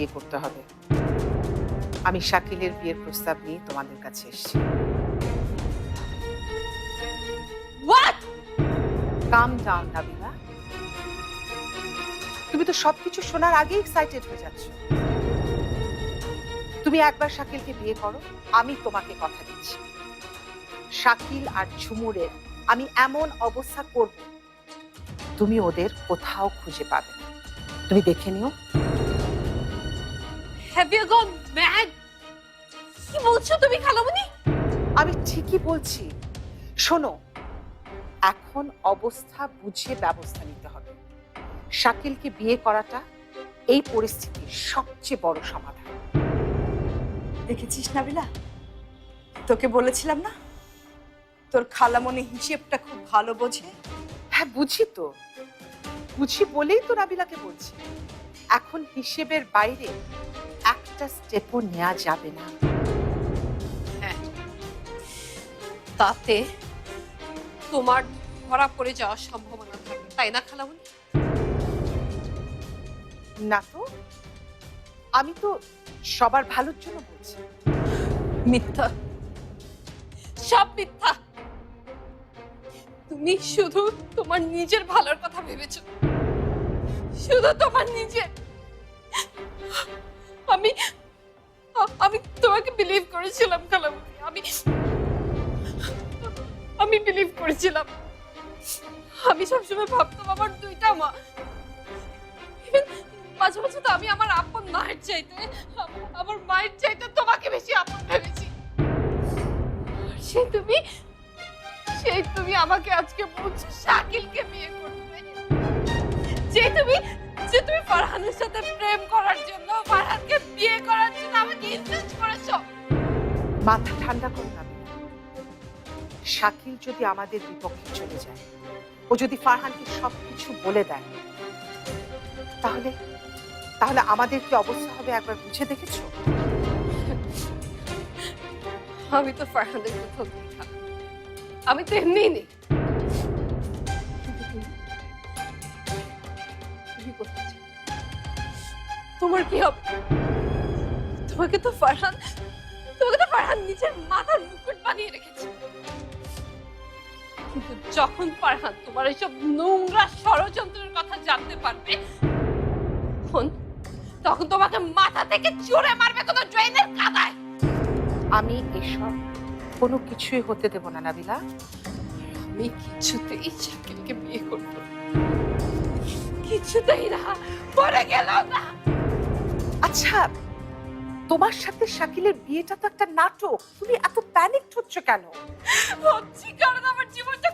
বিয়ে করতে হবে। আমি শাকিলের বিয়ের প্রস্তাব নিয়ে তোমাদের কাছে এসেছি। হোয়াট? Come down Nabila. তুমি তো সবকিছু শোনার আগে এক্সাইটেড হয়ে যাচ্ছ। তুমি একবার শাকিলকে বিয়ে করো, আমি তোমাকে কথা দিচ্ছি শাকিল আর ঝুমুরের আমি এমন অবস্থা করব তুমি ওদের কোথাও খুঁজে পাবে না। তুমি দেখে নিও। Have you gone mad? কি বলছো তুমি খালামণি? আমি ঠিকই বলছি। শোনো, এখন অবস্থা বুঝে ব্যবস্থা নিতে হবে। শাকিলকে বিয়ে করাটা এই পরিস্থিতির সবচেয়ে বড় সমাধান। দেখেছিস নাবিলা, তোকে বলেছিলাম না তোর খালামণি হিসেবটা খুব ভালো বোঝে। হ্যাঁ বুঝি তো, বুঝি বলেই তো নাবিলাকে বলছি এখন হিসেবের বাইরে একটা স্টেপও নেওয়া যাবে না। হ্যাঁ, তাতে তোমার ধরা পড়ে যাওয়ার সম্ভাবনা থাকে, তাই না খালামণি? না তো, আমি তো সবার ভালোর জন্য বলছি। মিথ্যা, সব মিথ্যা। তুমি শুধু তোমার নিজের ভালোর কথা ভেবেছো, শুধু তোমার নিজের। আমি আমি তোমাকে বিলিভ করেছিলাম খালামণি, আমি বিলিভ করেছিলাম। আমি সবসময় ভাবতাম আমার দুইটা মা। Even মাঝে মাঝে তো আমি আমার আপন মায়ের চাইতে আমার মায়ের চাইতে তোমাকে বেশি আপন ভেবেছি। আর সেই তুমি আমাকে আজকে বলছো শাকিলকে বিয়ে করতে। যে তুমি ফারহানের সাথে প্রেম করার জন্য, ফারহানকে বিয়ে করার জন্য আমাকে ইনসিস্ট করেছো। মাথা ঠান্ডা করো না। শাকিল যদি আমাদের বিপক্ষে চলে যায়, ও যদি ফারহানকে সবকিছু বলে দেয়, তাহলে তাহলে আমাদের কি অবস্থা হবে একবার বুঝে দেখেছো? আমি তো ফারহানের কোথাও নেই, আমি তো এমনিই নেই। তুমি কোথায় যাও? তোমার কি হবে? তোমাকে তো ফারহান নিজের মাথার মুকুট বানিয়ে রেখেছে। কিন্তু যখন ফারহান তোমার এইসব নোংরা ষড়যন্ত্রের কথা জানতে পারবে, তখন তোমাকে মাথা থেকে চুরে মারবে কোনো ড্রেনের কাদায়। আমি এসব কোনো কিছুই হতে দেব না নাবিলা। আমি কিছুতেই শাকিলকে বিয়ে করবো না। কিছুতেই না, পরে গেল না। আচ্ছা, তোমার সাথে শাকিলের বিয়েটা তো একটা নাটক, তুমি এত প্যানিকড হচ্ছ কেন? হচ্ছি কারণ আমার জীবনটা